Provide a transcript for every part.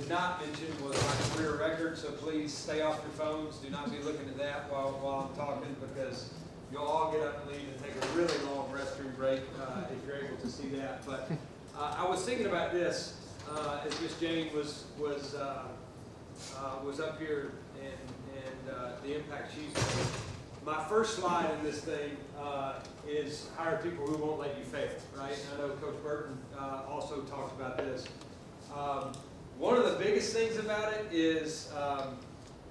did not mention was my career record, so please stay off your phones. Do not be looking at that while I'm talking, because you'll all get up and leave and take a really long restroom break if you're able to see that. But I was thinking about this as Miss Jane was up here and the impact she's made. My first slide in this thing is hire people who won't let you fail, right? I know Coach Burton also talked about this. One of the biggest things about it is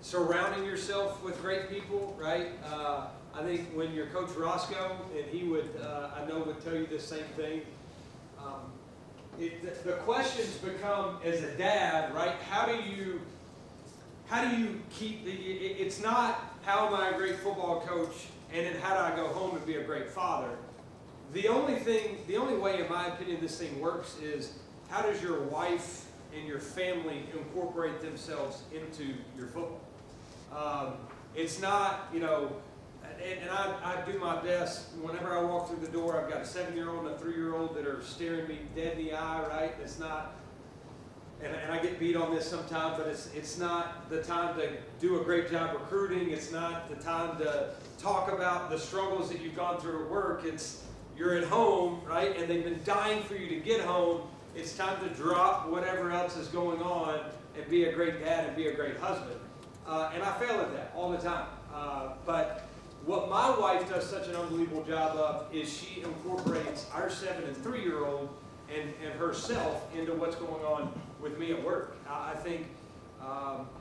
surrounding yourself with great people, right? I think when you're Coach Roscoe, and he would, I know, would tell you the same thing. The questions become, as a dad, right? How do you keep it's not how am I a great football coach, and then how do I go home and be a great father? The only way, in my opinion, this thing works is how does your wife and your family incorporate themselves into your football? It's not, and I do my best. Whenever I walk through the door, I've got a 7-year-old and a 3-year-old that are staring me dead in the eye, right? It's not, and I get beat on this sometimes, but it's not the time to do a great job recruiting. It's not the time to talk about the struggles that you've gone through at work. It's you're at home, right? And they've been dying for you to get home. It's time to drop whatever else is going on and be a great dad and be a great husband. And I fail at that all the time. But what my wife does such an unbelievable job of is she incorporates our 7 and 3-year-old and herself into what's going on with me at work. I think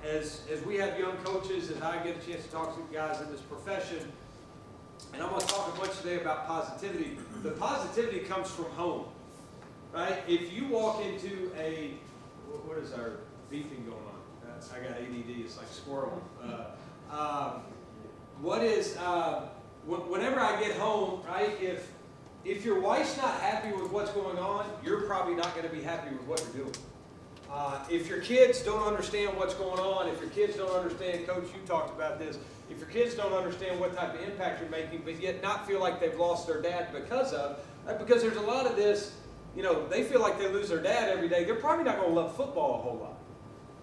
as we have young coaches, and I get a chance to talk to guys in this profession, and I'm going to talk a bunch today about positivity. The positivity comes from home, right? If you walk into what is our beeping going on? I got ADD, it's like squirrel. Whenever I get home, right, if your wife's not happy with what's going on, you're probably not going to be happy with what you're doing. If your kids don't understand what's going on, if your kids don't understand, Coach, you talked about this, if your kids don't understand what type of impact you're making, but yet not feel like they've lost their dad because there's a lot of this, they feel like they lose their dad every day, they're probably not going to love football a whole lot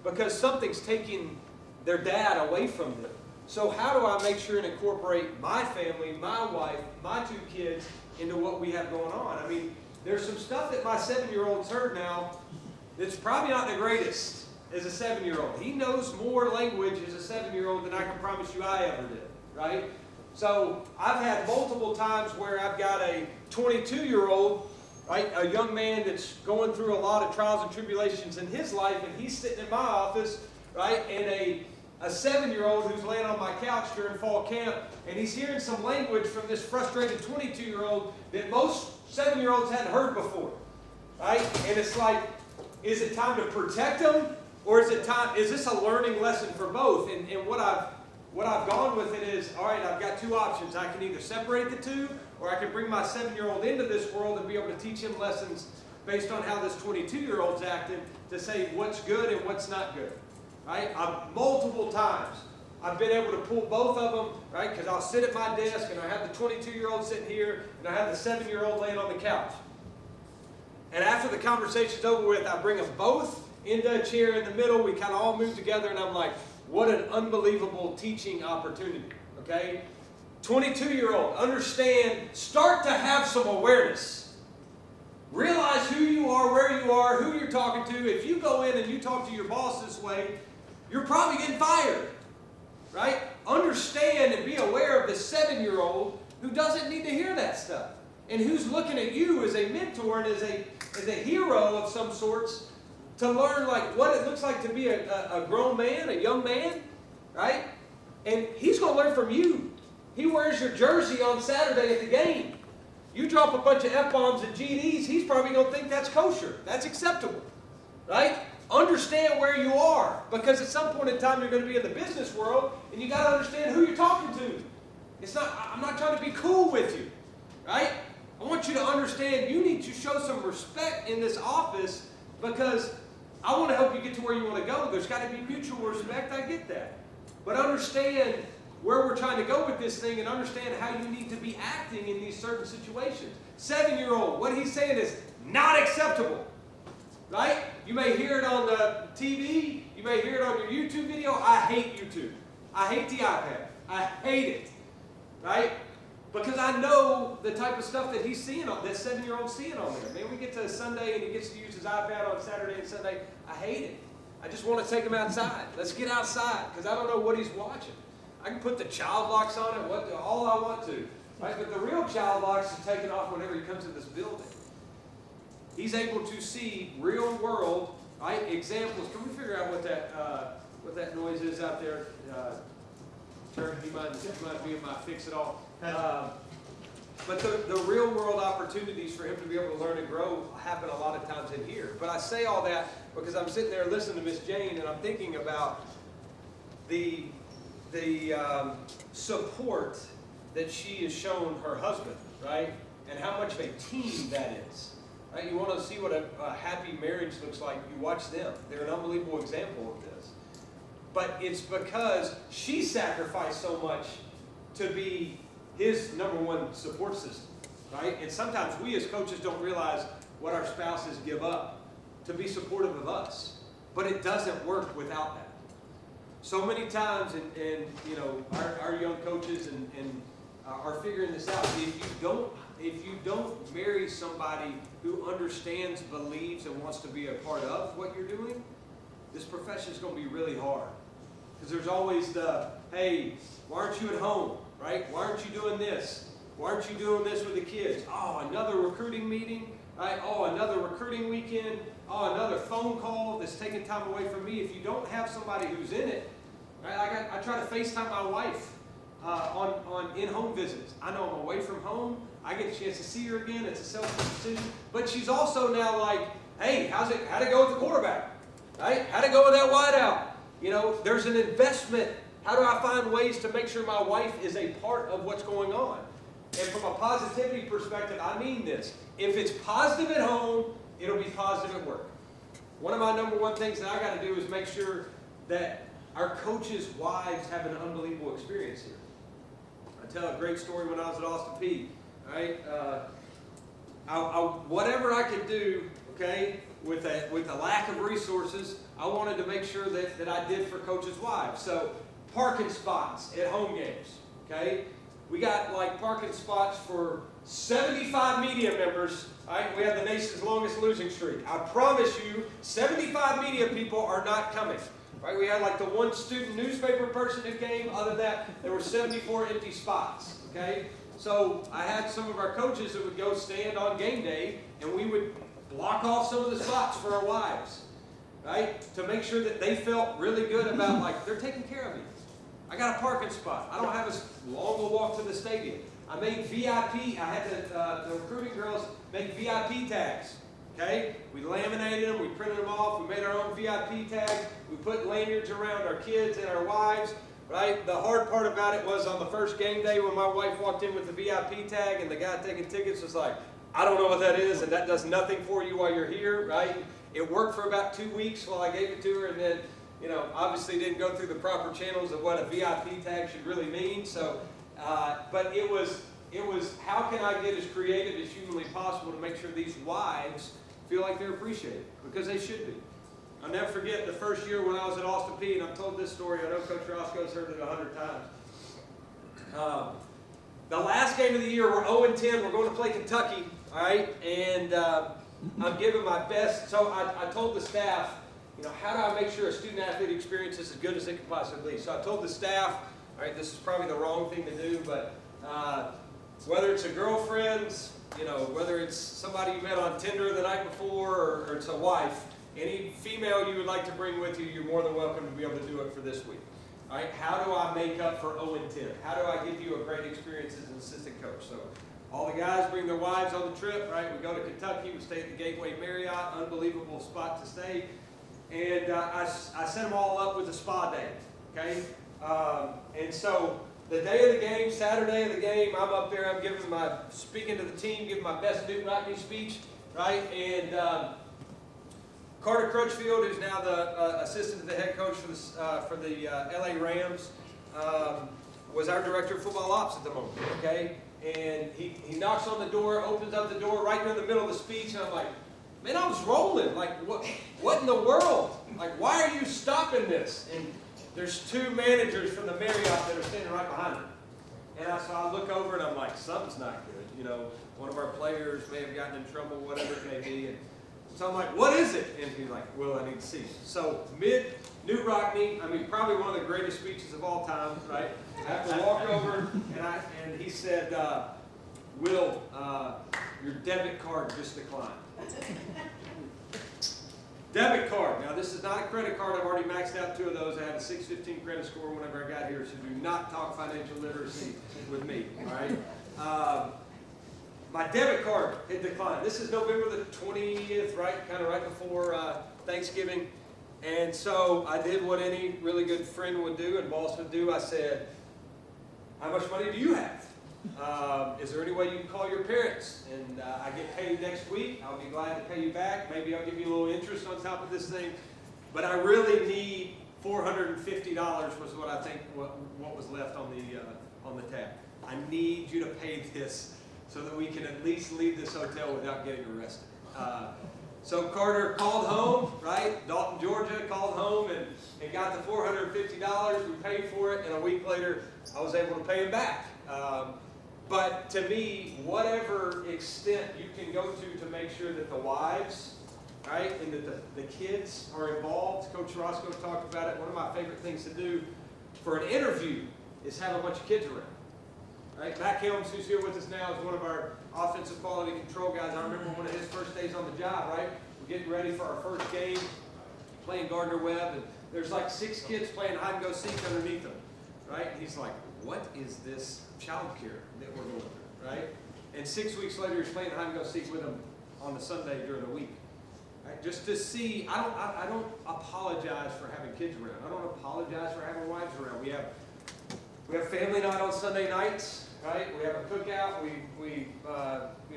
because something's taking their dad away from them. So how do I make sure and incorporate my family, my wife, my 2 kids into what we have going on? I mean, there's some stuff that my 7-year-old's heard now that's probably not the greatest as a 7-year-old. He knows more language as a 7-year-old than I can promise you I ever did, right? So I've had multiple times where I've got a 22-year-old, right, a young man that's going through a lot of trials and tribulations in his life, and he's sitting in my office, right, and a 7-year-old who's laying on my couch during fall camp, and he's hearing some language from this frustrated 22-year-old that most 7-year-olds hadn't heard before, right? And it's like, is it time to protect them, or is this a learning lesson for both? And what I've gone with it is, all right, I've got 2 options. I can either separate the 2, or I can bring my 7-year-old into this world and be able to teach him lessons based on how this 22-year-old's acting to say what's good and what's not good. Right? Multiple times I've been able to pull both of them, right? Because I'll sit at my desk and I have the 22-year-old sitting here and I have the 7-year-old laying on the couch. And after the conversation's over with, I bring them both into a chair in the middle. We kind of all move together, and I'm like, what an unbelievable teaching opportunity, okay? 22-year-old, understand, start to have some awareness. Realize who you are, where you are, who you're talking to. If you go in and you talk to your boss this way, you're probably getting fired, right? Understand and be aware of the 7-year-old who doesn't need to hear that stuff and who's looking at you as a mentor and as a hero of some sorts to learn like what it looks like to be a grown man, a young man, right? And he's going to learn from you. He wears your jersey on Saturday at the game. You drop a bunch of F-bombs and GDs, he's probably going to think that's kosher. That's acceptable, right? Understand where you are, because at some point in time you're going to be in the business world, and you got to understand who you're talking to. I'm not trying to be cool with you, right? I want you to understand you need to show some respect in this office because I want to help you get to where you want to go. There's got to be mutual respect. I get that. But understand where we're trying to go with this thing and understand how you need to be acting in these certain situations. 7-year-old, what he's saying is not acceptable. right? You may hear it on the TV. You may hear it on your YouTube video. I hate YouTube. I hate the iPad. I hate it, right? Because I know the type of stuff that he's seeing, that 7-year-old's seeing on there. Man, we get to Sunday and he gets to use his iPad on Saturday and Sunday. I hate it. I just want to take him outside. Let's get outside, because I don't know what he's watching. I can put the child locks on it, all I want to. Right? But the real child locks are taken off whenever he comes in this building. He's able to see real world, right, examples. Can we figure out what that noise is out there? Turn, do you mind being my fix-it-all? But the real world opportunities for him to be able to learn and grow happen a lot of times in here. But I say all that because I'm sitting there listening to Miss Jane, and I'm thinking about the support that she has shown her husband, right? And how much of a team that is. Right? You want to see what a happy marriage looks like, you watch them. They're an unbelievable example of this. But it's because she sacrificed so much to be his #1 support system, right? And sometimes we as coaches don't realize what our spouses give up to be supportive of us. But it doesn't work without that. So many times, and you know, our young coaches are figuring this out. If you don't marry somebody who understands, believes, and wants to be a part of what you're doing, this profession is going to be really hard. Because there's always the, hey, why aren't you at home, right? Why aren't you doing this? Why aren't you doing this with the kids? Oh, another recruiting meeting, right? Oh, another recruiting weekend. Oh, another phone call that's taking time away from me. If you don't have somebody who's in it, right? I try to FaceTime my wife on in-home visits. I know I'm away from home. I get a chance to see her again. It's a selfish decision. But she's also now like, hey, how'd it go with the quarterback? Right? How'd it go with that wideout? You know, there's an investment. How do I find ways to make sure my wife is a part of what's going on? And from a positivity perspective, I mean this. If it's positive at home, it'll be positive at work. One of my #1 things that I got to do is make sure that our coaches' wives have an unbelievable experience here. I tell a great story when I was at Austin Peay. Right? Whatever I could do, okay, with a lack of resources, I wanted to make sure that I did for coaches' wives. So parking spots at home games, okay? We got like parking spots for 75 media members, right? We have the nation's longest losing streak. I promise you, 75 media people are not coming. Right? We had like the one student newspaper person who came. Other than that, there were 74 empty spots, okay? So I had some of our coaches that would go stand on game day, and we would block off some of the spots for our wives, right? To make sure that they felt really good about, like, they're taking care of me. I got a parking spot. I don't have as long a walk to the stadium. I made VIP. I had the recruiting girls make VIP tags, okay? We laminated them. We printed them off. We made our own VIP tags. We put lanyards around our kids and our wives. Right? The hard part about it was on the first game day when my wife walked in with the VIP tag and the guy taking tickets was like, I don't know what that is, and that does nothing for you while you're here, right? It worked for about 2 weeks while I gave it to her, and then, you know, obviously didn't go through the proper channels of what a VIP tag should really mean. So, but it was how can I get as creative as humanly possible to make sure these wives feel like they're appreciated, because they should be. I'll never forget the first year when I was at Austin Peay, and I've told this story. I know Coach Roscoe's heard it 100 times. The last game of the year, we're 0-10. We're going to play Kentucky, all right? And I'm giving my best. So I told the staff, you know, how do I make sure a student-athlete experience is as good as it can possibly be? So I told the staff, all right, this is probably the wrong thing to do, but whether it's a girlfriend, you know, whether it's somebody you met on Tinder the night before, or it's a wife, any female you would like to bring with you, you're more than welcome to be able to do it for this week. All right, how do I make up for 0-10? How do I give you a great experience as an assistant coach? So all the guys bring their wives on the trip, right? We go to Kentucky, we stay at the Gateway Marriott, unbelievable spot to stay. And I set them all up with a spa day, okay? And so the day of the game, Saturday of the game, I'm up there, I'm speaking to the team, giving my best Newton Rockney speech, right? And Carter Crutchfield, who's now the assistant to the head coach for the LA Rams, was our director of football ops at the moment, okay? And he knocks on the door, opens up the door right in the middle of the speech, and I'm like, man, I was rolling. Like, what in the world? Like, why are you stopping this? And there's two managers from the Marriott that are standing right behind me. And so I look over and I'm like, something's not good. You know, one of our players may have gotten in trouble, whatever it may be. And so I'm like, what is it? And he's like, well, I need to see it. So New Rockney, I mean, probably one of the greatest speeches of all time, right? I have to walk over and he said, Will, your debit card just declined. Debit card. Now, this is not a credit card. I've already maxed out 2 of those. I had a 615 credit score whenever I got here, so do not talk financial literacy with me, all right? My debit card had declined. This is November the 20th, right? Kind of right before Thanksgiving. And so I did what any really good friend would do and boss would do. I said, how much money do you have? Is there any way you can call your parents? And I get paid next week. I'll be glad to pay you back. Maybe I'll give you a little interest on top of this thing. But I really need $450 was what I think what was left on the tab. I need you to pay this so that we can at least leave this hotel without getting arrested. So Carter called home, right? Dalton, Georgia, called home and got the $450. We paid for it, and a week later, I was able to pay him back. But to me, whatever extent you can go to make sure that the wives, right, and that the kids are involved. Coach Roscoe talked about it. One of my favorite things to do for an interview is have a bunch of kids around. Right? Matt Helms, who's here with us now, is one of our offensive quality control guys. I remember one of his first days on the job, right? We're getting ready for our first game, playing Gardner Webb, and there's like 6 kids playing hide-and-go-seek underneath them, right? And he's like, what is this child care that we're going through, right? And 6 weeks later, he's playing hide-and-go-seek with them on the Sunday during the week. Right? Just to see, I don't apologize for having kids around. I don't apologize for having wives around. We have family night on Sunday nights, right? We have a cookout. We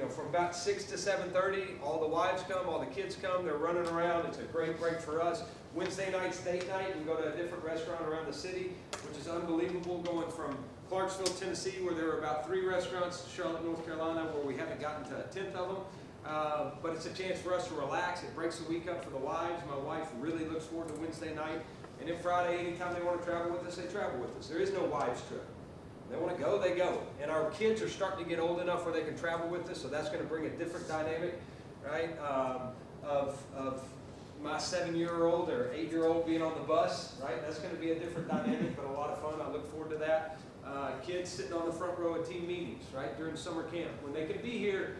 from about 6 to 7:30, all the wives come, all the kids come. They're running around. It's a great break for us. Wednesday night's date night. We go to a different restaurant around the city, which is unbelievable. Going from Clarksville, Tennessee, where there are about 3 restaurants, to Charlotte, North Carolina, where we haven't gotten to a 10th of them. But it's a chance for us to relax. It breaks the week up for the wives. My wife really looks forward to Wednesday night. And then Friday, anytime they want to travel with us, they travel with us. There is no wives trip. They want to go, they go. And our kids are starting to get old enough where they can travel with us, so that's going to bring a different dynamic, right? Of my 7-year-old or 8-year-old being on the bus, right? That's going to be a different dynamic, but a lot of fun. I look forward to that. Kids sitting on the front row at team meetings, right, during summer camp. When they can be here,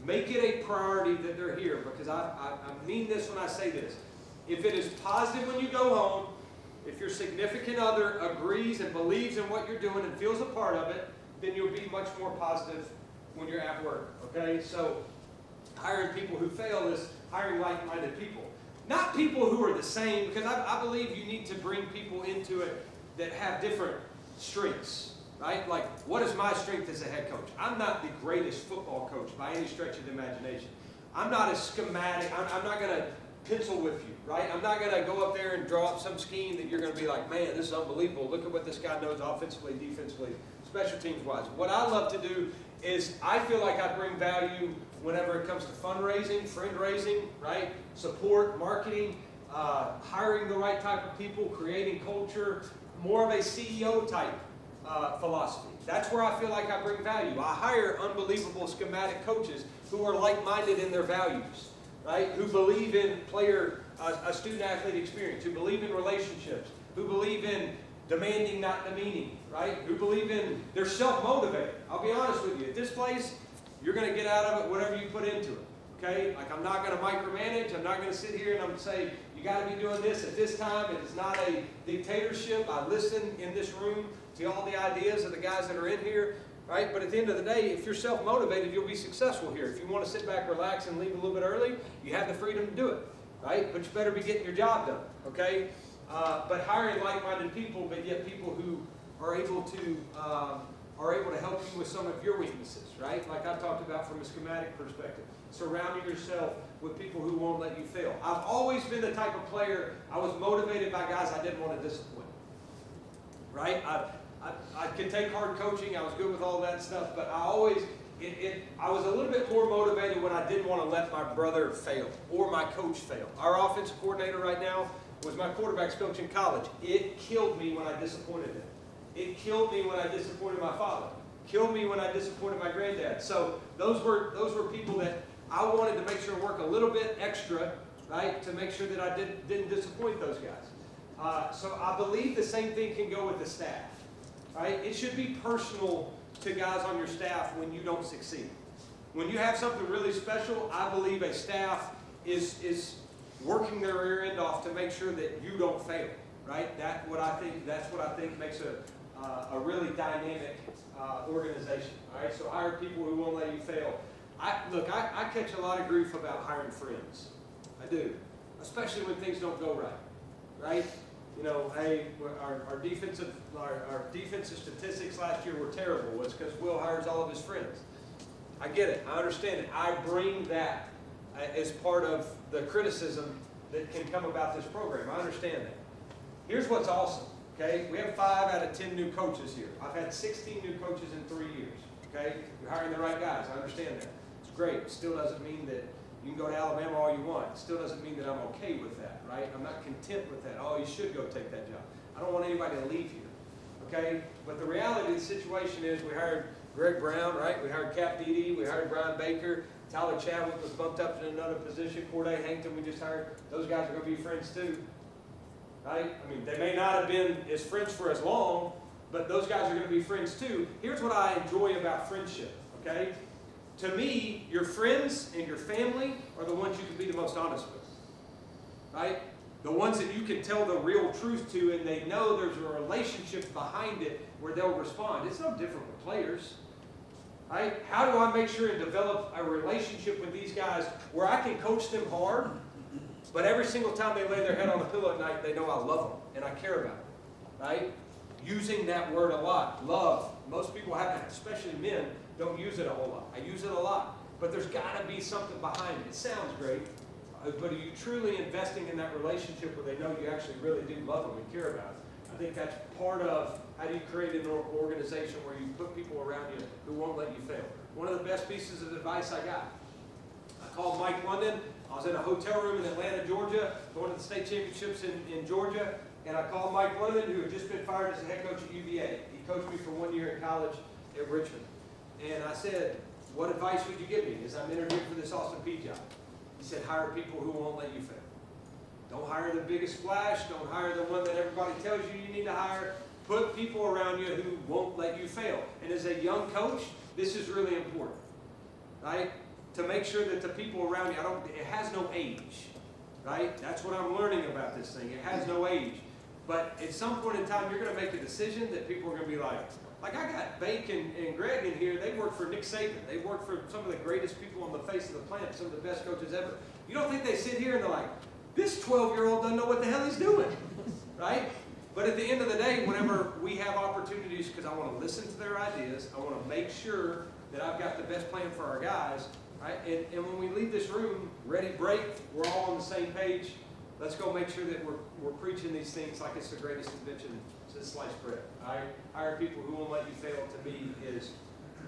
make it a priority that they're here, because I mean this when I say this. If it is positive when you go home, if your significant other agrees and believes in what you're doing and feels a part of it, then you'll be much more positive when you're at work, okay? So hiring people who fail is hiring like-minded people. Not people who are the same, because I believe you need to bring people into it that have different strengths, right? Like, what is my strength as a head coach? I'm not the greatest football coach by any stretch of the imagination. I'm not as schematic. I'm not going to pencil with you, right? I'm not going to go up there and draw up some scheme that you're going to be like, man, this is unbelievable. Look at what this guy knows offensively, defensively, special teams wise. What I love to do is I feel like I bring value whenever it comes to fundraising, friend raising, right? Support, marketing, hiring the right type of people, creating culture, more of a CEO type philosophy. That's where I feel like I bring value. I hire unbelievable schematic coaches who are like-minded in their values, right? Who believe in a student-athlete experience, who believe in relationships, who believe in demanding, not demeaning, right? Who believe in, they're self-motivated. I'll be honest with you. At this place, you're going to get out of it whatever you put into it, okay? Like, I'm not going to micromanage. I'm not going to sit here and I'm going to say, you got to be doing this at this time. It is not a dictatorship. I listen in this room to all the ideas of the guys that are in here, right? But at the end of the day, if you're self-motivated, you'll be successful here. If you want to sit back, relax, and leave a little bit early, you have the freedom to do it, right? But you better be getting your job done, okay? But hiring like-minded people, but yet people who are able to help you with some of your weaknesses, right? Like I talked about from a schematic perspective. Surrounding yourself with people who won't let you fail. I've always been the type of player, I was motivated by guys I didn't want to disappoint, right? I could take hard coaching. I was good with all that stuff, but I always, I was a little bit more motivated when I didn't want to let my brother fail or my coach fail. Our offensive coordinator right now was my quarterback's coach in college. It killed me when I disappointed him. It killed me when I disappointed my father. Killed me when I disappointed my granddad. So those were people that I wanted to make sure to work a little bit extra, right, to make sure that I didn't disappoint those guys. So I believe the same thing can go with the staff, right? It should be personal to guys on your staff when you don't succeed. When you have something really special, I believe a staff is working their rear end off to make sure that you don't fail, right? That's what I think makes a really dynamic organization. All right, so hire people who won't let you fail. I catch a lot of grief about hiring friends. I do, especially when things don't go right. You know, hey, our defensive statistics last year were terrible. Well, it's because Will hires all of his friends. I get it. I understand it. I bring that as part of the criticism that can come about this program. I understand that. Here's what's awesome. Okay, we have 5 out of 10 new coaches here. I've had 16 new coaches in 3 years. Okay, you're hiring the right guys. I understand that. It's great. It still doesn't mean that you can go to Alabama all you want. It still doesn't mean that I'm okay with that, right? I'm not content with that. Oh, you should go take that job. I don't want anybody to leave here, okay? But the reality of the situation is we hired Greg Brown, right? We hired Cap Dede. We hired Brian Baker. Tyler Chadwick was bumped up to another position. Corday Hankton we just hired. Those guys are going to be friends too, right? I mean, they may not have been as friends for as long, but those guys are going to be friends too. Here's what I enjoy about friendship, okay? To me, your friends and your family are the ones you can be the most honest with, right? The ones that you can tell the real truth to, and they know there's a relationship behind it where they'll respond. It's no different with players, right? How do I make sure and develop a relationship with these guys where I can coach them hard, but every single time they lay their head on the pillow at night, they know I love them and I care about them, right? Using that word a lot, love. Most people haven't, especially men, don't use it a whole lot. I use it a lot. But there's got to be something behind it. It sounds great, but are you truly investing in that relationship where they know you actually really do love them and care about them? I think that's part of how do you create an organization where you put people around you who won't let you fail. One of the best pieces of advice I got, I called Mike London. I was in a hotel room in Atlanta, Georgia, going to the state championships in Georgia, and I called Mike London, who had just been fired as a head coach at UVA. He coached me for 1 year in college at Richmond. And I said, what advice would you give me as I'm interviewing for this Austin Peay job? He said, hire people who won't let you fail. Don't hire the biggest splash. Don't hire the one that everybody tells you need to hire. Put people around you who won't let you fail. And as a young coach, this is really important, right? To make sure that the people around you, it has no age, right? That's what I'm learning about this thing. It has no age. But at some point in time, you're going to make a decision that people are going to be like I got Bake and Greg in here, they work for Nick Saban. They work for some of the greatest people on the face of the planet, some of the best coaches ever. You don't think they sit here and they're like, this 12-year-old doesn't know what the hell he's doing, right? But at the end of the day, whenever we have opportunities, because I want to listen to their ideas, I want to make sure that I've got the best plan for our guys, right? And when we leave this room, ready, break, we're all on the same page. Let's go make sure that we're preaching these things like it's the greatest invention since sliced bread. Hire people who won't let you fail, to me, is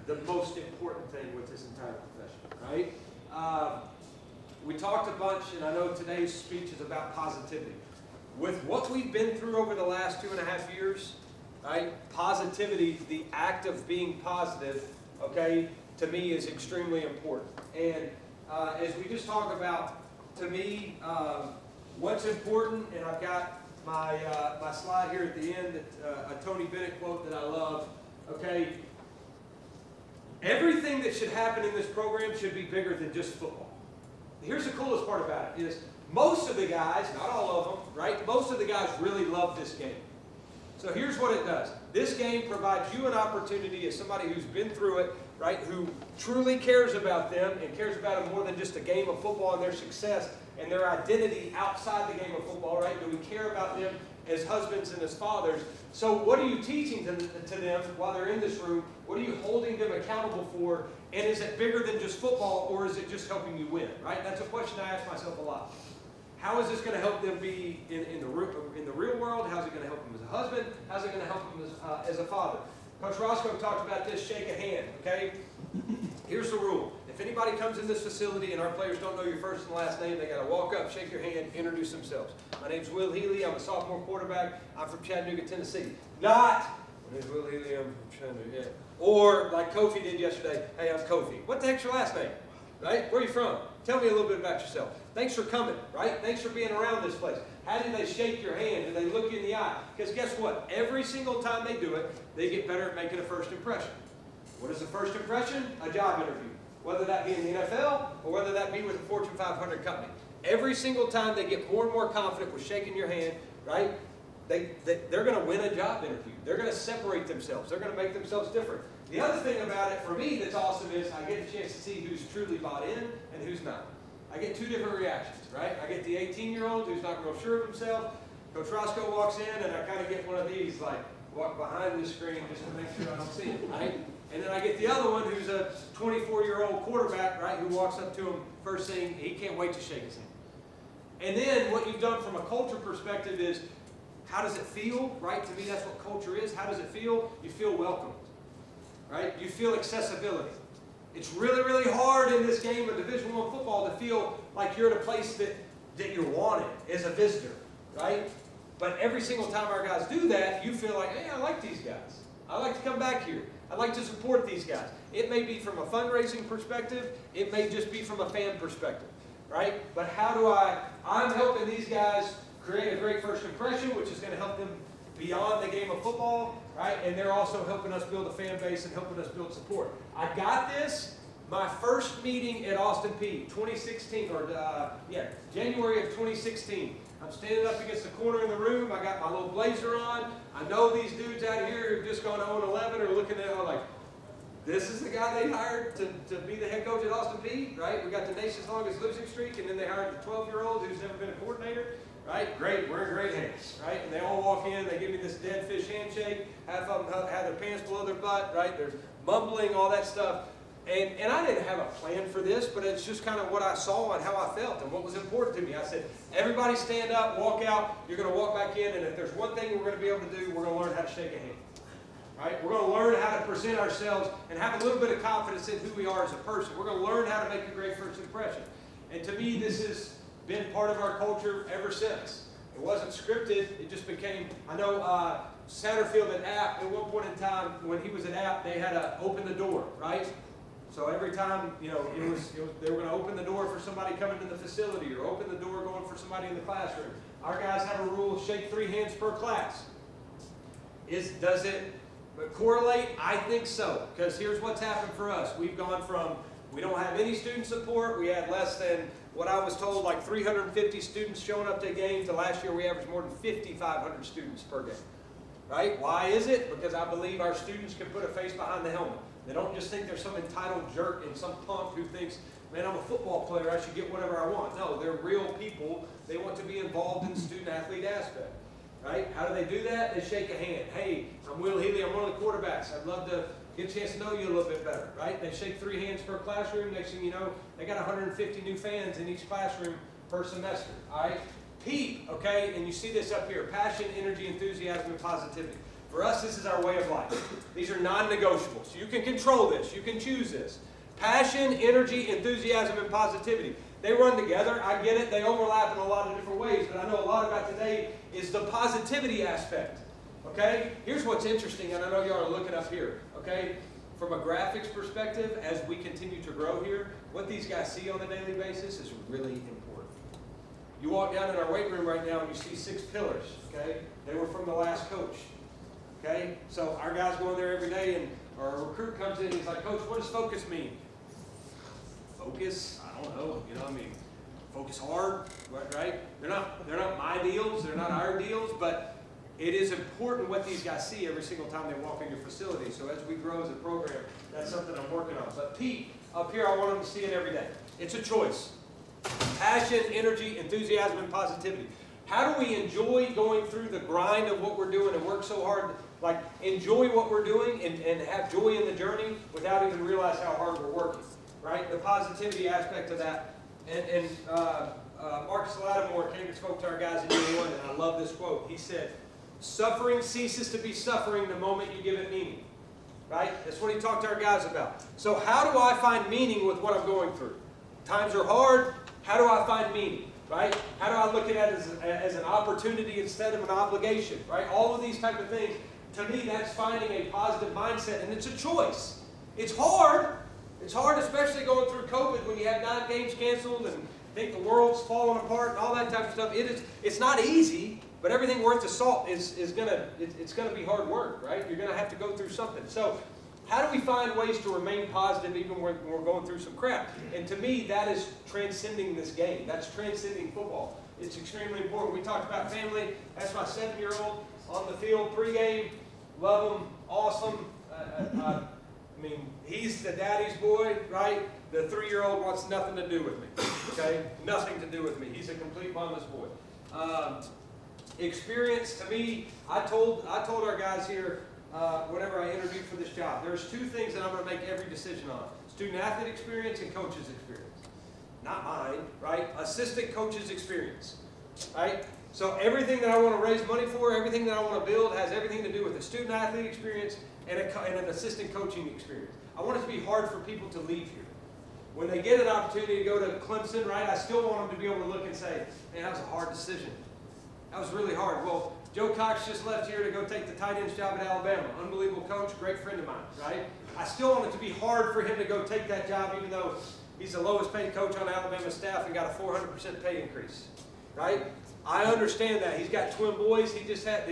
the most important thing with this entire profession, right? We talked a bunch, and I know today's speech is about positivity. With what we've been through over the last 2.5 years, right? Positivity, the act of being positive, okay, to me is extremely important. And as we just talk about, to me, what's important, and I've got my slide here at the end, a Tony Bennett quote that I love, okay? Everything that should happen in this program should be bigger than just football. Here's the coolest part about it is most of the guys, not all of them, right? Most of the guys really love this game. So here's what it does. This game provides you an opportunity as somebody who's been through it, right, who truly cares about them and cares about them more than just a game of football and their success and their identity outside the game of football, right? Do we care about them as husbands and as fathers? So what are you teaching to them while they're in this room? What are you holding them accountable for? And is it bigger than just football, or is it just helping you win, right? That's a question I ask myself a lot. How is this going to help them be in the real world? How's it going to help them as a husband? How's it going to help them as a father? Coach Roscoe talked about this, shake a hand, okay? here's the rule. If anybody comes in this facility and our players don't know your first and last name, they got to walk up, shake your hand, introduce themselves. My name's Will Healy. I'm a sophomore quarterback. I'm from Chattanooga, Tennessee. Not, my name's Will Healy. I'm from Chattanooga. Yeah. Or like Kofi did yesterday. Hey, I'm Kofi. What the heck's your last name? Right? Where are you from? Tell me a little bit about yourself. Thanks for coming, right? Thanks for being around this place. How did they shake your hand? Did they look you in the eye? Because guess what? Every single time they do it, they get better at making a first impression. What is a first impression? A job interview. Whether that be in the NFL or whether that be with a Fortune 500 company. Every single time they get more and more confident with shaking your hand, right? They're going to win a job interview. They're going to separate themselves. They're going to make themselves different. The other thing about it for me that's awesome is I get a chance to see who's truly bought in and who's not. I get two different reactions, right? I get the 18-year-old who's not real sure of himself. Coach Roscoe walks in and I kind of get one of these, like, walk behind the screen just to make sure I don't see it, right? And then I get the other one who's a 24-year-old quarterback, right, who walks up to him first thing, he can't wait to shake his hand. And then what you've done from a culture perspective is, how does it feel, right? To me, that's what culture is. How does it feel? You feel welcomed, right? You feel accessibility. It's really, really hard in this game of Division I football to feel like you're at a place that you're wanted as a visitor, right? But every single time our guys do that, you feel like, hey, I like these guys. I like to come back here. I like to support these guys. It may be from a fundraising perspective. It may just be from a fan perspective, right? But how do I'm helping these guys create a great first impression, which is going to help them beyond the game of football, right? And they're also helping us build a fan base and helping us build support. I got this. My first meeting at Austin Peay, 2016, January of 2016. I'm standing up against the corner in the room. I got my little blazer on. I know these dudes out here who've just gone 0-11 are looking at it like, this is the guy they hired to be the head coach at Austin Peay, right? We got the nation's longest losing streak, and then they hired the 12-year-old who's never been a coordinator, right? Great, we're in great hands, right? And they all walk in, they give me this dead fish handshake. Half of them have their pants below their butt, right? They're mumbling, all that stuff. And I didn't have a plan for this, but it's just kind of what I saw and how I felt and what was important to me. I said, everybody stand up, walk out. You're going to walk back in, and if there's one thing we're going to be able to do, we're going to learn how to shake a hand. Right? We're going to learn how to present ourselves and have a little bit of confidence in who we are as a person. We're going to learn how to make a great first impression. And to me, this has been part of our culture ever since. It wasn't scripted. It just became, I know Satterfield at App, at one point in time, when he was at App, they had to open the door, right? So every time, they were going to open the door for somebody coming to the facility or open the door going for somebody in the classroom. Our guys have a rule, shake 3 hands per class. Does it correlate? I think so, because here's what's happened for us. We've gone from, we don't have any student support. We had less than, what I was told, like 350 students showing up to a game, to last year we averaged more than 5,500 students per game. Right? Why is it? Because I believe our students can put a face behind the helmet. They don't just think they're some entitled jerk and some punk who thinks, man, I'm a football player, I should get whatever I want. No, they're real people. They want to be involved in the student-athlete aspect. Right? How do they do that? They shake a hand. Hey, I'm Will Healy, I'm one of the quarterbacks. I'd love to get a chance to know you a little bit better. Right? They shake 3 hands per classroom. Next thing you know, they got 150 new fans in each classroom per semester. All right? PEEP, okay, and you see this up here, passion, energy, enthusiasm, and positivity. For us, this is our way of life. These are non-negotiables. You can control this. You can choose this. Passion, energy, enthusiasm, and positivity. They run together. I get it. They overlap in a lot of different ways, but I know a lot about today is the positivity aspect. Okay? Here's what's interesting, and I know y'all are looking up here. Okay? From a graphics perspective, as we continue to grow here, what these guys see on a daily basis is really important. You walk down in our weight room right now and you see 6 pillars. Okay? They were from the last coach. Okay? So our guys go in there every day, and our recruit comes in and he's like, Coach, what does focus mean? Focus? I don't know. Focus hard, right? They're not my deals. They're not our deals, but it is important what these guys see every single time they walk in your facility. So as we grow as a program, that's something I'm working on. But Pete, up here, I want them to see it every day. It's a choice. Passion, energy, enthusiasm, and positivity. How do we enjoy going through the grind of what we're doing and work so hard? Like, enjoy what we're doing and have joy in the journey without even realize how hard we're working, right? The positivity aspect of that. And Marcus Lattimore came and spoke to our guys in year 1, and I love this quote. He said, suffering ceases to be suffering the moment you give it meaning. right? That's what he talked to our guys about. So how do I find meaning with what I'm going through? Times are hard. How do I find meaning, right? How do I look at it as an opportunity instead of an obligation, right? All of these type of things. To me, that's finding a positive mindset, and it's a choice. It's hard. It's hard, especially going through COVID when you have 9 games canceled and think the world's falling apart and all that type of stuff. It's not easy, but everything worth the salt is gonna be hard work, right? You're gonna have to go through something. So how do we find ways to remain positive even when we're going through some crap? And to me, that is transcending this game. That's transcending football. It's extremely important. We talked about family. That's my 7-year-old on the field pregame. Love him, awesome. I mean, he's the daddy's boy, right? The 3-year-old wants nothing to do with me, okay? Nothing to do with me. He's a complete mama's boy. Experience, to me, I told our guys here, whenever I interviewed for this job, there's 2 things that I'm going to make every decision on. Student-athlete experience and coach's experience. Not mine, right? Assistant coach's experience, right? So everything that I want to raise money for, everything that I want to build has everything to do with a student-athlete experience and an assistant coaching experience. I want it to be hard for people to leave here. When they get an opportunity to go to Clemson, right, I still want them to be able to look and say, man, that was a hard decision. That was really hard. Well, Joe Cox just left here to go take the tight end's job at Alabama. Unbelievable coach, great friend of mine, right? I still want it to be hard for him to go take that job even though he's the lowest paid coach on Alabama staff and got a 400% pay increase, right? I understand that. He's got twin boys. He just had,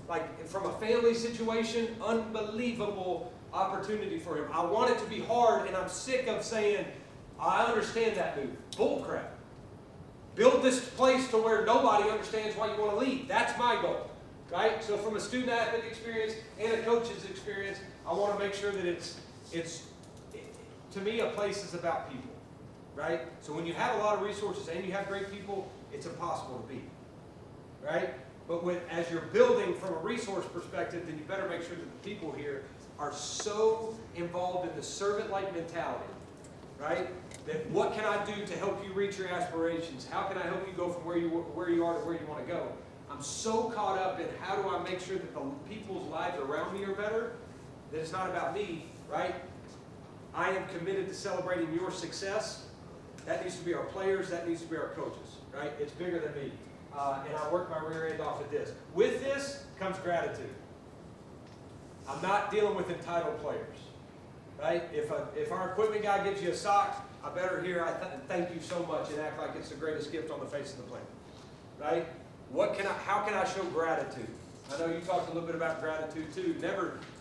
like from a family situation, unbelievable opportunity for him. I want it to be hard, and I'm sick of saying, I understand that move. Bull crap. Build this place to where nobody understands why you want to leave. That's my goal, right? So from a student-athlete experience and a coach's experience, I want to make sure that it's to me, a place is about people, right? So when you have a lot of resources and you have great people, it's impossible to beat, right? But as you're building from a resource perspective, then you better make sure that the people here are so involved in the servant-like mentality, right? That what can I do to help you reach your aspirations? How can I help you go from where you are to where you want to go? I'm so caught up in how do I make sure that the people's lives around me are better, that it's not about me, right? I am committed to celebrating your success. That needs to be our players. That needs to be our coaches, right? It's bigger than me. And I work my rear end off of this. With this comes gratitude. I'm not dealing with entitled players, right? If our equipment guy gives you a sock, I better hear thank you so much and act like it's the greatest gift on the face of the planet, right? How can I show gratitude? I know you talked a little bit about gratitude too.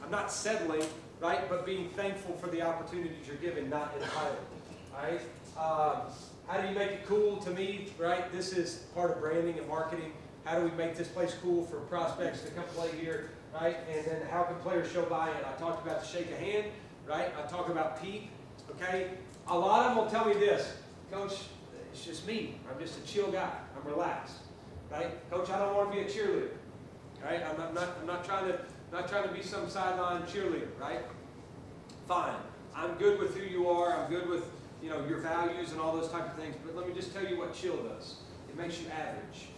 I'm not settling, right? But being thankful for the opportunities you're given, not entitled, right? How do you make it cool? To me, right, this is part of branding and marketing. How do we make this place cool for prospects to come play here, right? And then how can players show buy-in? I talked about the shake a hand, right? I talk about peep, okay? A lot of them will tell me this, Coach, it's just me. I'm just a chill guy. I'm relaxed, right? Coach, I don't want to be a cheerleader, right? I'm not trying to be some sideline cheerleader, right? Fine. I'm good with who you are. I'm good with your values and all those type of things. But let me just tell you what chill does. It makes you average,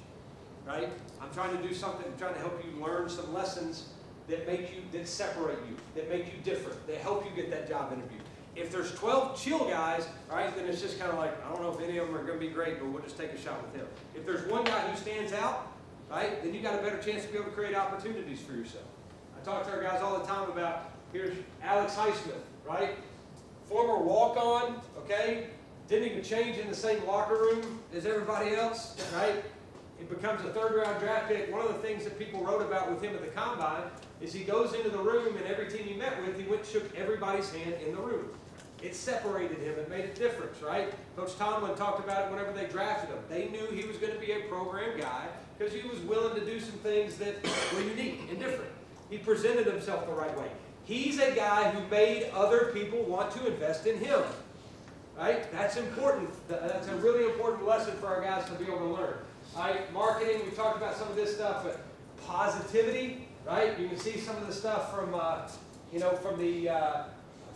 right? I'm trying to do something. I'm trying to help you learn some lessons that separate you, that make you different, that help you get that job interview. If there's 12 chill guys, right, then it's just kind of like, I don't know if any of them are going to be great, but we'll just take a shot with him. If there's one guy who stands out, right, then you got a better chance to be able to create opportunities for yourself. I talk to our guys all the time about, here's Alex Highsmith, right? Former walk-on, okay? Didn't even change in the same locker room as everybody else, right? It becomes a 3rd-round draft pick. One of the things that people wrote about with him at the Combine is he goes into the room and every team he met with, he went and shook everybody's hand in the room. It separated him and made a difference, right? Coach Tomlin talked about it whenever they drafted him. They knew he was going to be a program guy because he was willing to do some things that were unique and different. He presented himself the right way. He's a guy who made other people want to invest in him, right? That's important. That's a really important lesson for our guys to be able to learn. Right? Marketing, we talked about some of this stuff, but positivity, right? You can see some of the stuff from the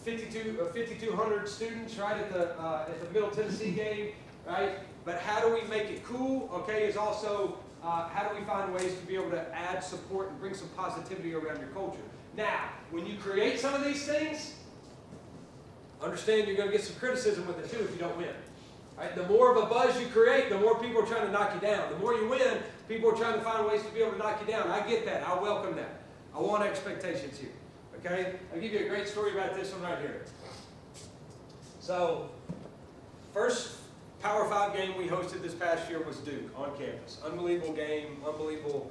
5,200 students, right, at the Middle Tennessee game, right? But how do we make it cool? Okay, is also how do we find ways to be able to add support and bring some positivity around your culture? Now, when you create some of these things, understand you're going to get some criticism with it too if you don't win. Right? The more of a buzz you create, the more people are trying to knock you down. The more you win, people are trying to find ways to be able to knock you down. I get that. I welcome that. I want expectations here. Okay? I'll give you a great story about this one right here. So, first Power 5 game we hosted this past year was Duke on campus. Unbelievable game, unbelievable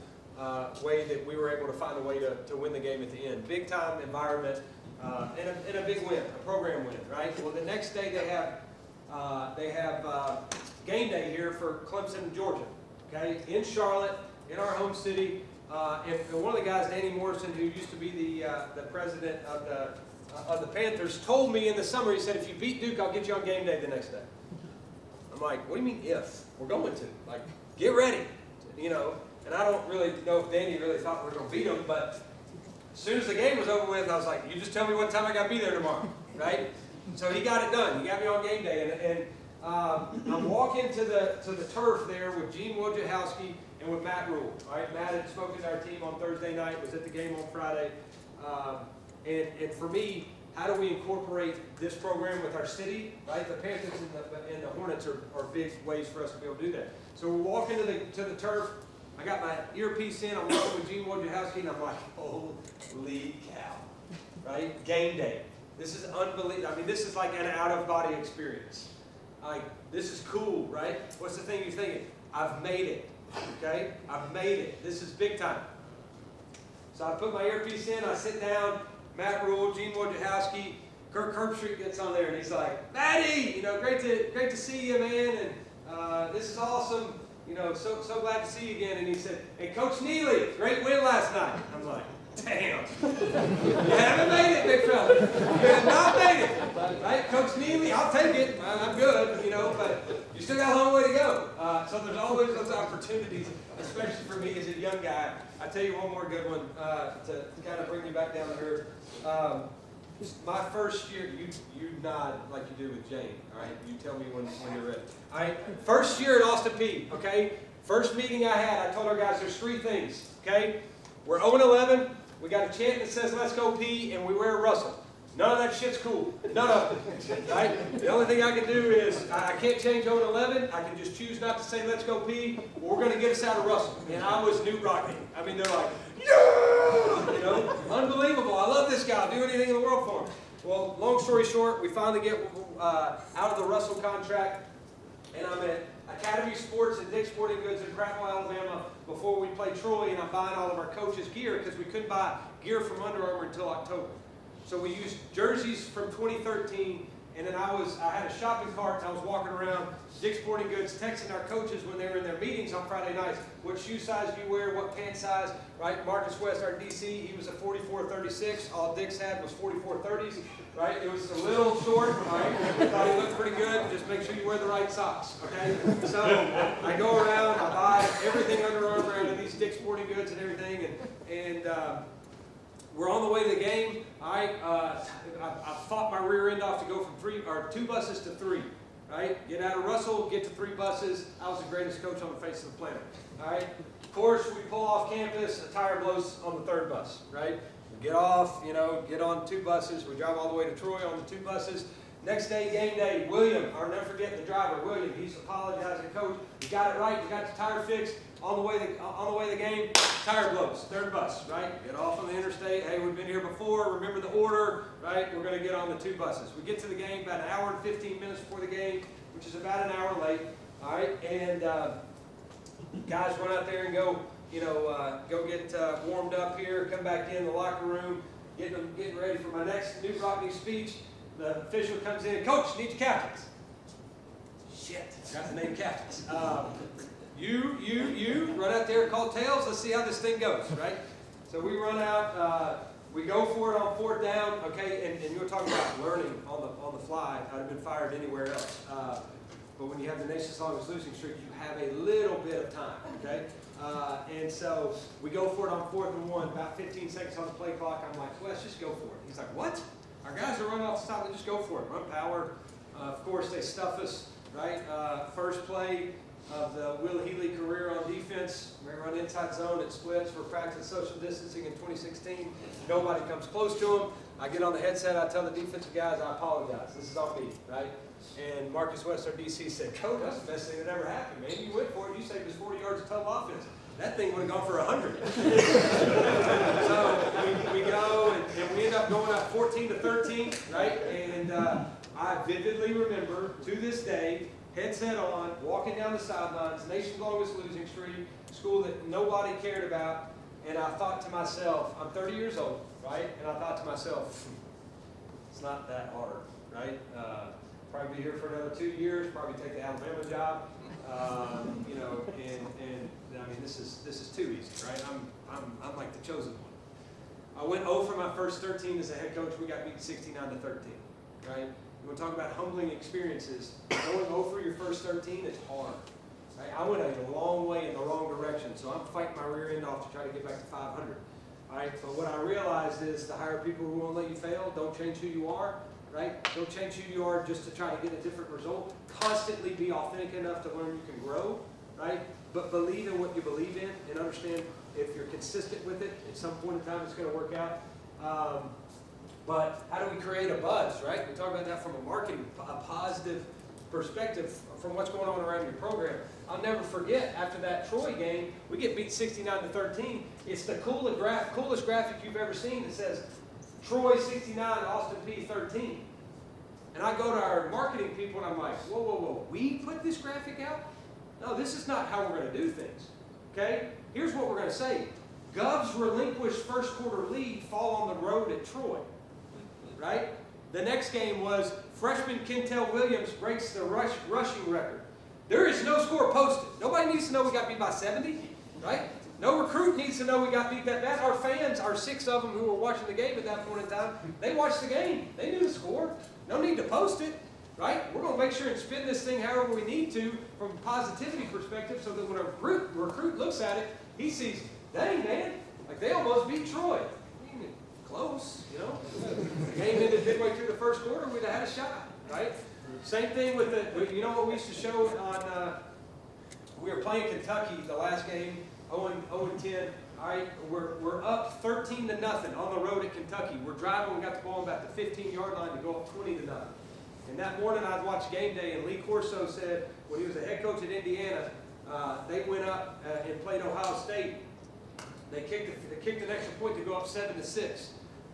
way that we were able to find a way to win the game at the end. Big time environment and a big win, a program win, right? Well, the next day they have game day here for Clemson, Georgia, okay, in Charlotte, in our home city. And one of the guys, Danny Morrison, who used to be the president of the Panthers, told me in the summer, he said, if you beat Duke, I'll get you on game day the next day. I'm like, what do you mean if? We're going to. Like, get ready, you know. And I don't really know if Danny really thought we were going to beat them, but as soon as the game was over with, I was like, you just tell me what time I got to be there tomorrow, right? So he got it done. He got me on game day. And I'm walking to the turf there with Gene Wojciechowski and with Matt Rule. All right, Matt had spoken to our team on Thursday night, was at the game on Friday. And for me, how do we incorporate this program with our city, right? The Panthers and the Hornets are big ways for us to be able to do that. So we're walking to the turf. I got my earpiece in. I'm walking with Gene Wojciechowski, and I'm like, holy cow, right? Game day. This is unbelievable. I mean, this is like an out-of-body experience. Like, this is cool, right? What's the thing you're thinking? I've made it, okay? I've made it. This is big time. So I put my earpiece in. I sit down. Matt Rule, Gene Wojciechowski, Kirk Herbstreit gets on there, and he's like, Matty, you know, great to see you, man, and this is awesome. You know, so glad to see you again. And he said, hey, Coach Healy, great win last night. I'm like, damn. You haven't made it, big fella. You have not made it. Right? Coach Healy, I'll take it. I'm good, you know, but you still got a long way to go. So there's always those opportunities, especially for me as a young guy. I'll tell you one more good one to kind of bring you back down to earth. My first year, you nod like you do with Jane, all right? You tell me when you're ready. All right, first year at Austin Peay, okay? First meeting I had, I told our guys there's three things, okay? We're 0-11, we got a chant that says let's go P, and we wear a Russell. None of that shit's cool. None of it, right? The only thing I can do is, I can't change 0-11, I can just choose not to say let's go P, or we're going to get us out of Russell. And I was Newt Rockney. I mean, they're like, yeah! You know, unbelievable. I love this guy. I'll do anything in the world for him. Well, long story short, we finally get out of the Russell contract, and I'm at Academy Sports and Dick's Sporting Goods in Prattville, Alabama, before we play Troy, and I'm buying all of our coaches' gear because we couldn't buy gear from Under Armour until October. So we used jerseys from 2013, and then I had a shopping cart, and I was walking around Dick's Sporting Goods texting our coaches when they were in their meetings on Friday nights, what shoe size do you wear, what pant size, right? Marcus West, our DC, he was a 44-36. All Dick's had was 44-30s, right? It was a little short, right? I thought he looked pretty good. Just make sure you wear the right socks, okay? So I go around, I buy everything Under Armour out of these Dick's Sporting Goods and everything, and we're on the way to the game. I fought my rear end off to go from 2 buses to 3. Right? Get out of Russell, get to 3 buses. I was the greatest coach on the face of the planet. All right? Of course, we pull off campus. A tire blows on the 3rd bus. Right? We get off. You know, get on 2 buses. We drive all the way to Troy on the 2 buses. Next day, game day. William, I'll never forget the driver. William, he's apologizing, coach. You got it right. You got the tire fixed. On the way to the game, tire blows, 3rd bus, right? Get off on the interstate. Hey, we've been here before. Remember the order, right? We're going to get on the 2 buses. We get to the game about an hour and 15 minutes before the game, which is about an hour late, all right? And guys run out there and go get warmed up here, come back in the locker room, getting ready for my next Newt Rockney speech. The official comes in, Coach, need your captains. Shit, got the name captains. You, run out there, call tails, let's see how this thing goes, right? So we run out, we go for it on 4th down, okay, and you were talking about learning on the fly. I'd have been fired anywhere else. But when you have the nation's longest losing streak, you have a little bit of time, okay? And so we go for it on 4th and 1, about 15 seconds on the play clock. I'm like, well, let's just go for it. He's like, what? Our guys are running off the top, let's just go for it. Run power. Of course, they stuff us, right? First play, of the Will Healy career on defense. We run inside zone at splits for practice social distancing in 2016. Nobody comes close to him. I get on the headset, I tell the defensive guys, I apologize. This is on me, right? And Marcus West, our DC, said, Coach, that's the best thing that ever happened, man. You went for it. You saved us 40 yards of total offense. That thing would have gone for 100. So we go, and we end up going up 14-13, right? And I vividly remember, to this day, headset on, walking down the sidelines, nation's longest losing streak, school that nobody cared about, and I thought to myself, I'm 30 years old, right? And I thought to myself, it's not that hard, right? Probably be here for another 2 years, probably take the Alabama job, you know, and I mean, this is too easy, right? I'm like the chosen one. I went 0 for my first 13 as a head coach. We got beat 69-13, right? You want to talk about humbling experiences? Going 0 for your first 13 is hard. Right? I went a long way in the wrong direction, so I'm fighting my rear end off to try to get back to 500. All right? But what I realized is to hire people who won't let you fail, don't change who you are. Right? Don't change who you are just to try to get a different result. Constantly be authentic enough to learn you can grow. Right? But believe in what you believe in and understand if you're consistent with it, at some point in time it's going to work out. But how do we create a buzz, right? We talk about that from a marketing, a positive perspective from what's going on around your program. I'll never forget, after that Troy game, we get beat 69-13. It's the coolest graphic you've ever seen that says, Troy 69, Austin P 13. And I go to our marketing people and I'm like, whoa, whoa, whoa, we put this graphic out? No, this is not how we're going to do things, okay? Here's what we're going to say. Gov's relinquished first quarter lead fall on the road at Troy. Right? The next game was freshman Kentel Williams breaks the rushing record. There is no score posted. Nobody needs to know we got beat by 70, right? No recruit needs to know we got beat that bad. Our fans, our 6 of them who were watching the game at that point in time, they watched the game. They knew the score. No need to post it, right? We're going to make sure and spin this thing however we need to from a positivity perspective so that when a recruit looks at it, he sees, dang, man, like they almost beat Troy. Close, you know. The game ended midway through the first quarter, we'd have had a shot, right? Same thing with the, you know what we used to show on, we were playing Kentucky the last game, 0-10. All right, we're up 13-0 on the road at Kentucky. We're driving, we got the ball about the 15-yard line to go up 20-0. And that morning I'd watched Game Day, and Lee Corso said, when he was the head coach at Indiana, they went up and played Ohio State. They kicked an extra point to go up 7-6.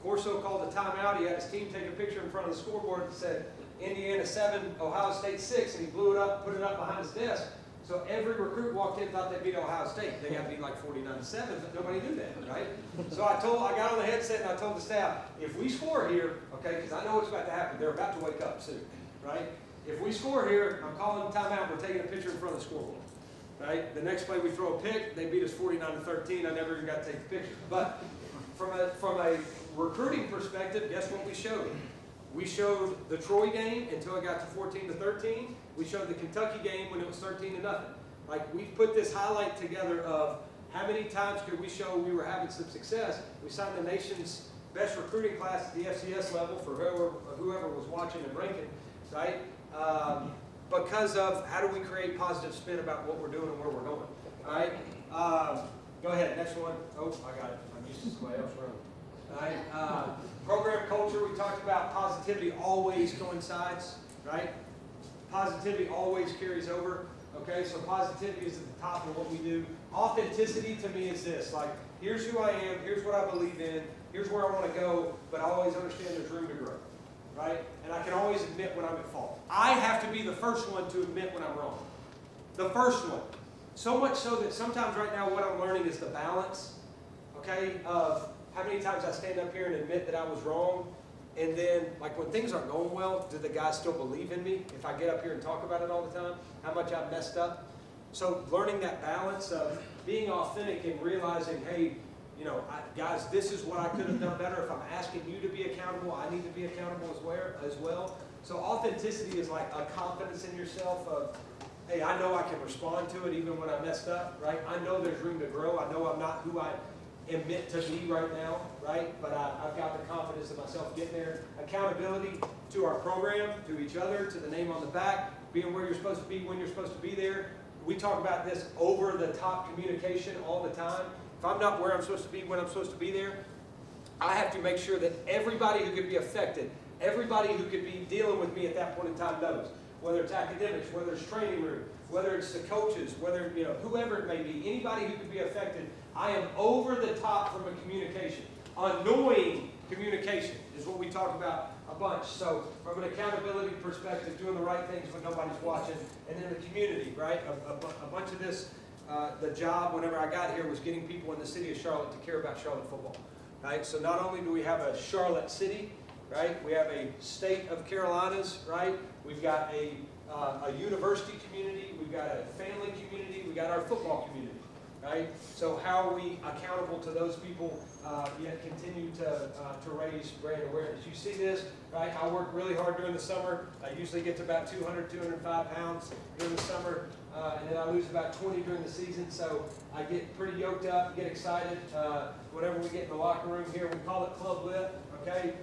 Corso called a timeout. He had his team take a picture in front of the scoreboard that said Indiana 7, Ohio State 6, and he blew it up, put it up behind his desk. So every recruit walked in, thought they beat Ohio State. They got beat like 49-7, but nobody knew that, right? So I got on the headset and I told the staff, if we score here, okay, because I know what's about to happen. They're about to wake up soon, right? If we score here, I'm calling timeout. We're taking a picture in front of the scoreboard. Right? The next play we throw a pick, they beat us 49-13. I never even got to take the picture. But from a recruiting perspective, guess what we showed? We showed the Troy game until it got to 14-13. We showed the Kentucky game when it was 13-0. Like, we put this highlight together of how many times could we show we were having some success. We signed the nation's best recruiting class at the FCS level for whoever was watching and ranking, right? Because of how do we create positive spin about what we're doing and where we're going. All right? Go ahead, next one. Oh, I got it. I'm used to somebody else running. All right? Program culture, we talked about positivity always coincides, right? Positivity always carries over. Okay, so positivity is at the top of what we do. Authenticity to me is this, like, here's who I am, here's what I believe in, here's where I want to go, but I always understand there's room to grow. Right? And I can always admit when I'm at fault. I have to be the first one to admit when I'm wrong. The first one. So much so that sometimes right now what I'm learning is the balance, okay, of how many times I stand up here and admit that I was wrong, and then, like, when things aren't going well, do the guys still believe in me if I get up here and talk about it all the time? How much I've messed up? So learning that balance of being authentic and realizing, hey, you know, guys, this is what I could have done better. If I'm asking you to be accountable, I need to be accountable as well. So authenticity is like a confidence in yourself of, hey, I know I can respond to it even when I messed up, right? I know there's room to grow. I know I'm not who I am meant to be right now, right? But I've got the confidence in myself getting there. Accountability to our program, to each other, to the name on the back, being where you're supposed to be when you're supposed to be there. we talk about this over-the-top communication all the time. If I'm not where I'm supposed to be when I'm supposed to be there, I have to make sure that everybody who could be affected, everybody who could be dealing with me at that point in time knows. Whether it's academics, whether it's training room, whether it's the coaches, whether, whoever it may be, anybody who could be affected, I am over the top from a communication. Annoying communication is what we talk about a bunch. So from an accountability perspective, doing the right things when nobody's watching, and then the community, right? A bunch of this, the job whenever I got here was getting people in the city of Charlotte to care about Charlotte football, right? So not only do we have a Charlotte city, right? We have a state of Carolinas, right? We've got a university community, we've got a family community, we got our football community, right? So how are we accountable to those people, yet continue to raise brand awareness? You see this, right? I work really hard during the summer. I usually get to about 200, 205 pounds during the summer, and then I lose about 20 during the season, so I get pretty yoked up, get excited. Whenever we get in the locker room here, we call it Club Lit, okay?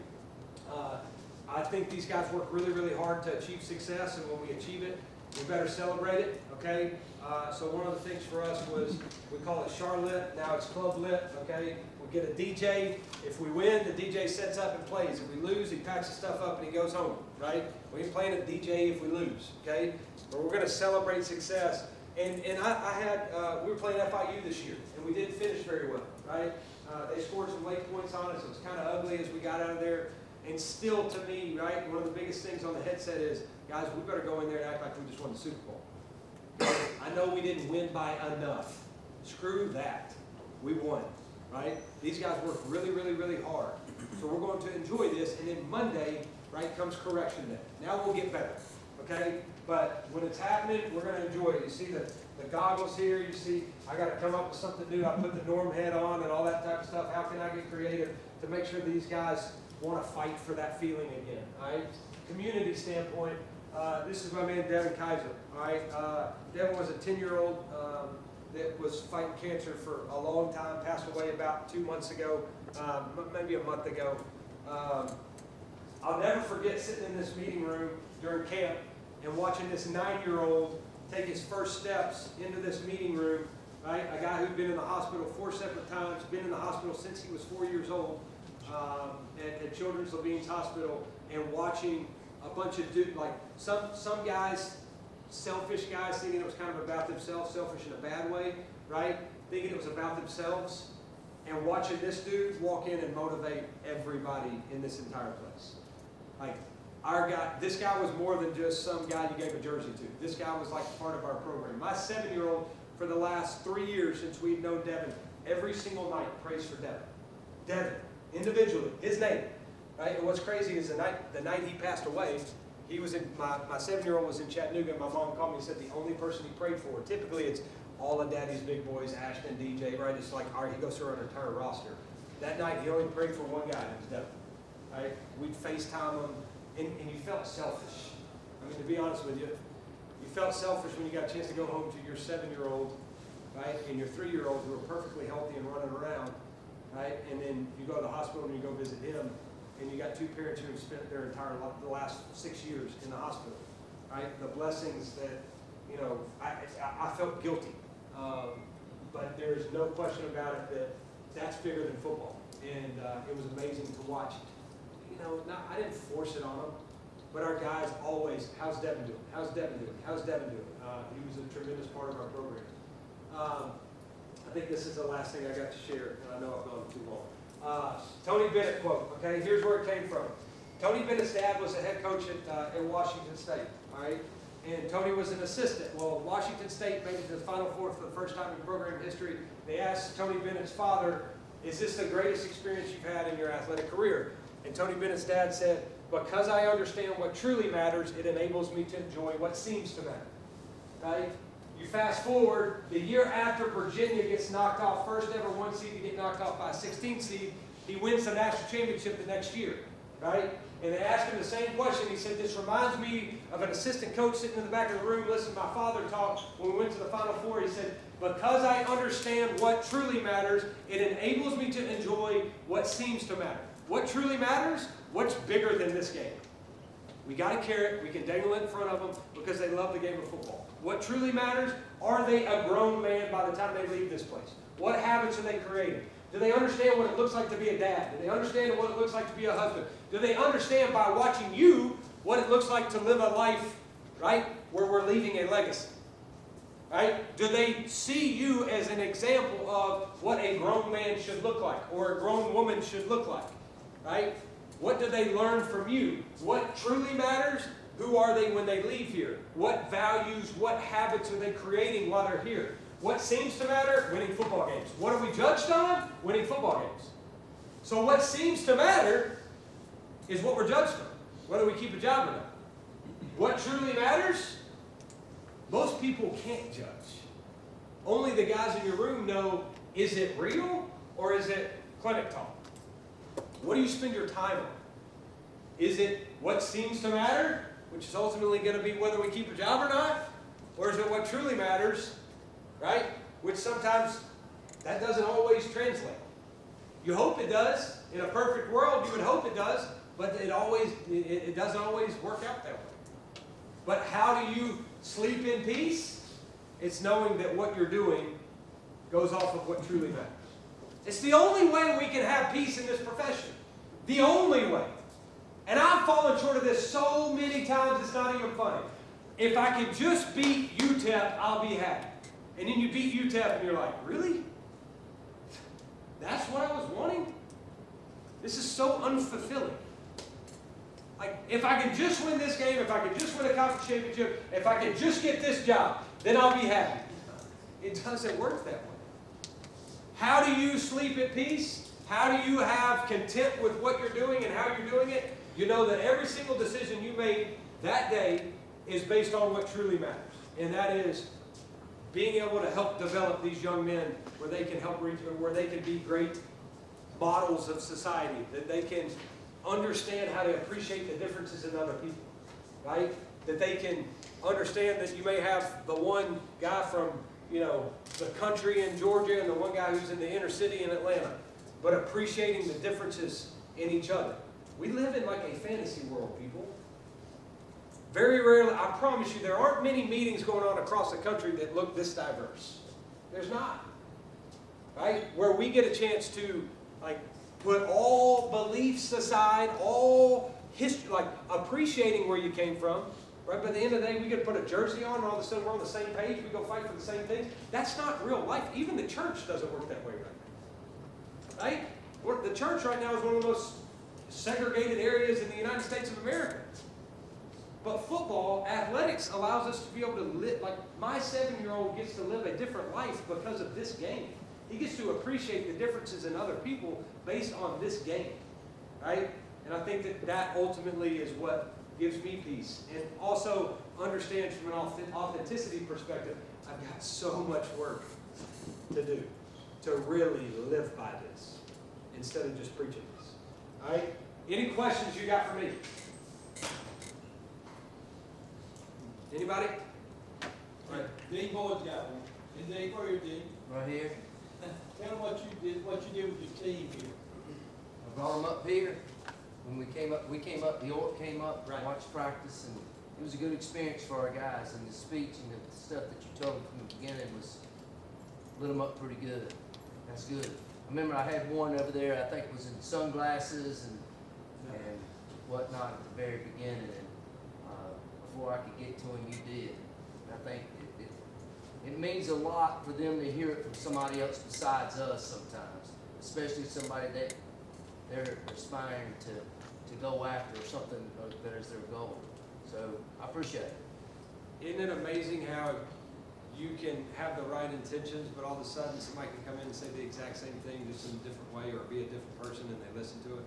I think these guys work really, really hard to achieve success, and when we achieve it, we better celebrate it, okay? So one of the things for us was, we call it Charlotte, now it's Club Lit, okay? We get a DJ. If we win, the DJ sets up and plays. If we lose, he packs his stuff up and he goes home, right? We ain't playing a DJ if we lose, okay? But we're going to celebrate success. And we were playing FIU this year, and we didn't finish very well, right? They scored some late points on us. It was kind of ugly as we got out of there. And still, to me, right, one of the biggest things on the headset is, guys, we better go in there and act like we just won the Super Bowl. I know we didn't win by enough. Screw that. We won, right? These guys work really, really, really hard. So we're going to enjoy this, and then Monday, right, comes correction day. Now we'll get better, okay? But when it's happening, we're going to enjoy it. You see the goggles here. You see I got to come up with something new. I put the Norm head on and all that type of stuff. How can I get creative to make sure these guys want to fight for that feeling again, all right? Community standpoint, this is my man Devin Kaiser, all right? Devin was a 10-year-old that was fighting cancer for a long time, passed away about 2 months ago, maybe a month ago. I'll never forget sitting in this meeting room during camp and watching this 9-year-old take his first steps into this meeting room, right? A guy who'd been in the hospital 4 separate times, been in the hospital since he was 4 years old, at Children's Levine's Hospital, and watching a bunch of dudes, like some guys, selfish guys, thinking it was kind of about themselves, selfish in a bad way, right? Thinking it was about themselves, and watching this dude walk in and motivate everybody in this entire place. Like, this guy was more than just some guy you gave a jersey to. This guy was like part of our program. My 7-year-old, for the last 3 years since we've known Devin, every single night prays for Devin. Devin. Individually, his name, right? And what's crazy is the night he passed away, he was in, my 7-year-old was in Chattanooga, and my mom called me and said the only person he prayed for, typically it's all of Daddy's big boys, Ashton, DJ, right? It's like, all right, he goes through our entire roster. That night, he only prayed for one guy, and it was Devin, right? We'd FaceTime him, and you felt selfish. I mean, to be honest with you, you felt selfish when you got a chance to go home to your 7-year-old, right? And your 3-year-olds who were perfectly healthy and running around, right? And then you go to the hospital and you go visit him, and you got 2 parents who have spent their the last 6 years in the hospital, right? The blessings that, I felt guilty, but there's no question about it that that's bigger than football, and it was amazing to watch. I didn't force it on them, but our guys always, how's Devin doing? How's Devin doing? How's Devin doing? He was a tremendous part of our program. I think this is the last thing I got to share, and I know I've gone too long. Tony Bennett quote, okay? Here's where it came from. Tony Bennett's dad was a head coach at Washington State, all right? And Tony was an assistant. Well, Washington State made it to the Final Four for the first time in program history. They asked Tony Bennett's father, is this the greatest experience you've had in your athletic career? And Tony Bennett's dad said, because I understand what truly matters, it enables me to enjoy what seems to matter, right? You fast forward, the year after Virginia gets knocked off, first ever 1 seed to get knocked off by a 16 seed, he wins the national championship the next year, right? And they asked him the same question. He said, this reminds me of an assistant coach sitting in the back of the room listening to my father talk when we went to the Final Four. He said, because I understand what truly matters, it enables me to enjoy what seems to matter. What truly matters? What's bigger than this game? We got a carrot, we can dangle it in front of them because they love the game of football. What truly matters, are they a grown man by the time they leave this place? What habits are they creating? Do they understand what it looks like to be a dad? Do they understand what it looks like to be a husband? Do they understand by watching you what it looks like to live a life, right, where we're leaving a legacy? Right? Do they see you as an example of what a grown man should look like or a grown woman should look like? Right? What do they learn from you? What truly matters? Who are they when they leave here? What values, what habits are they creating while they're here? What seems to matter? Winning football games. What are we judged on? Winning football games. So what seems to matter is what we're judged on, whether we keep a job or not. What truly matters? Most people can't judge. Only the guys in your room know, is it real or is it clinic talk? What do you spend your time on? Is it what seems to matter, which is ultimately going to be whether we keep a job or not? Or is it what truly matters, right? Which sometimes that doesn't always translate. You hope it does. In a perfect world, you would hope it does, but it doesn't always work out that way. But how do you sleep in peace? It's knowing that what you're doing goes off of what truly matters. It's the only way we can have peace in this profession. The only way. And I've fallen short of this so many times it's not even funny. If I could just beat UTEP, I'll be happy. And then you beat UTEP and you're like, really? That's what I was wanting? This is so unfulfilling. Like, if I can just win this game, if I can just win a conference championship, if I can just get this job, then I'll be happy. It doesn't work that way. How do you sleep at peace? How do you have content with what you're doing and how you're doing it? You know that every single decision you made that day is based on what truly matters. And that is being able to help develop these young men where they can help reach, where they can be great models of society, that they can understand how to appreciate the differences in other people, right? That they can understand that you may have the one guy from, the country in Georgia and the one guy who's in the inner city in Atlanta, but appreciating the differences in each other. We live in like a fantasy world, people. Very rarely, I promise you, there aren't many meetings going on across the country that look this diverse. There's not. Right? Where we get a chance to, put all beliefs aside, all history, appreciating where you came from. Right? By the end of the day, we get to put a jersey on and all of a sudden we're on the same page. We go fight for the same things. That's not real life. Even the church doesn't work that way right now. Right? The church right now is one of the most segregated areas in the United States of America. But football, athletics, allows us to be able to live, my 7-year-old gets to live a different life because of this game. He gets to appreciate the differences in other people based on this game, right? And I think that ultimately is what gives me peace. And also understand from an authenticity perspective, I've got so much work to do to really live by this instead of just preaching this. All right? Any questions you got for me? Anybody? All right. Dean Boyd's got one. Is Dean, where are you, Dean? Right here. Tell them what you did with your team here. I brought them up here. When we came up, the York came up, Right. watched practice, and it was a good experience for our guys. And the speech and the stuff that you told them from the beginning lit them up pretty good. That's good. I remember I had one over there, I think it was in sunglasses and whatnot at the very beginning. And before I could get to him, you did. And I think it means a lot for them to hear it from somebody else besides us sometimes, especially somebody that they're aspiring to go after or something that is their goal. So I appreciate it. Isn't it amazing how you can have the right intentions, but all of a sudden somebody can come in and say the exact same thing just in a different way or be a different person and they listen to it?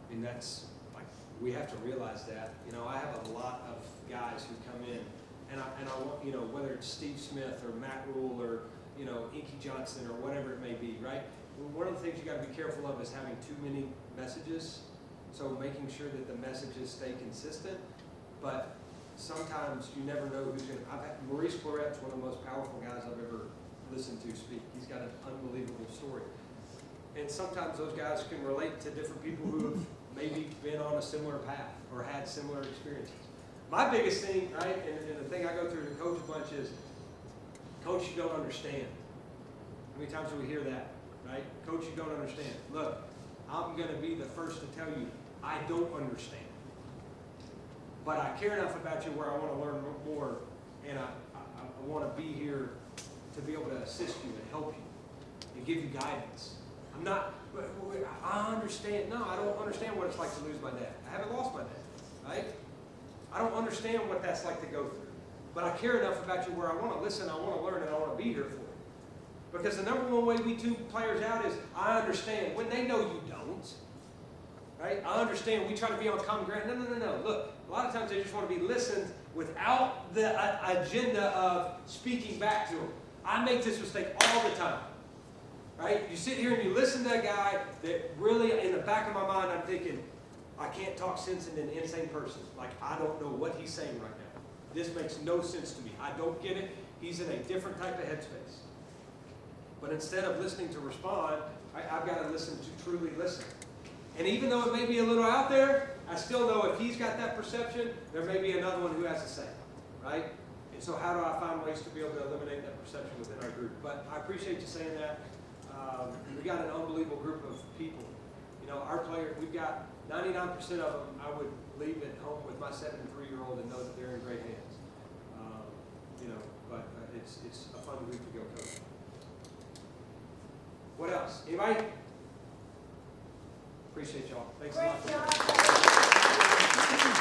I mean, that's we have to realize that. I have a lot of guys who come in and I want, whether it's Steve Smith or Matt Rule or, Inky Johnson or whatever it may be, right? One of the things you got to be careful of is having too many messages. So making sure that the messages stay consistent, but sometimes you never know who's going to. Maurice Claret's one of the most powerful guys I've ever listened to speak. He's got an unbelievable story. And sometimes those guys can relate to different people who have maybe been on a similar path or had similar experiences. My biggest thing, right, and the thing I go through to coach a bunch is, coach, you don't understand. How many times do we hear that, right? Coach, you don't understand. Look, I'm going to be the first to tell you, I don't understand. But I care enough about you where I want to learn more, and I want to be here to be able to assist you and help you and give you guidance. I'm not, I understand. No, I don't understand what it's like to lose my dad. I haven't lost my dad, right? I don't understand what that's like to go through. But I care enough about you where I want to listen, I want to learn, and I want to be here for you. Because the number one way we tune players out is, I understand, when they know you don't. Right? I understand, we try to be on common ground. No. Look, a lot of times they just want to be listened without the agenda of speaking back to them. I make this mistake all the time. Right? You sit here and you listen to a guy that really, in the back of my mind, I'm thinking, I can't talk sense into an insane person. Like, I don't know what he's saying right now. This makes no sense to me. I don't get it. He's in a different type of headspace. But instead of listening to respond, I've got to listen to truly listen. And even though it may be a little out there, I still know if he's got that perception, there may be another one who has the same, right? And so how do I find ways to be able to eliminate that perception within our group? But I appreciate you saying that. We got an unbelievable group of people. You know, our players, we've got 99% of them, I would leave at home with my 7 and 3-year-old and know that they're in great hands. You know, but it's a fun group to go coach. What else? Anybody? Appreciate y'all. Thanks a lot. Great job.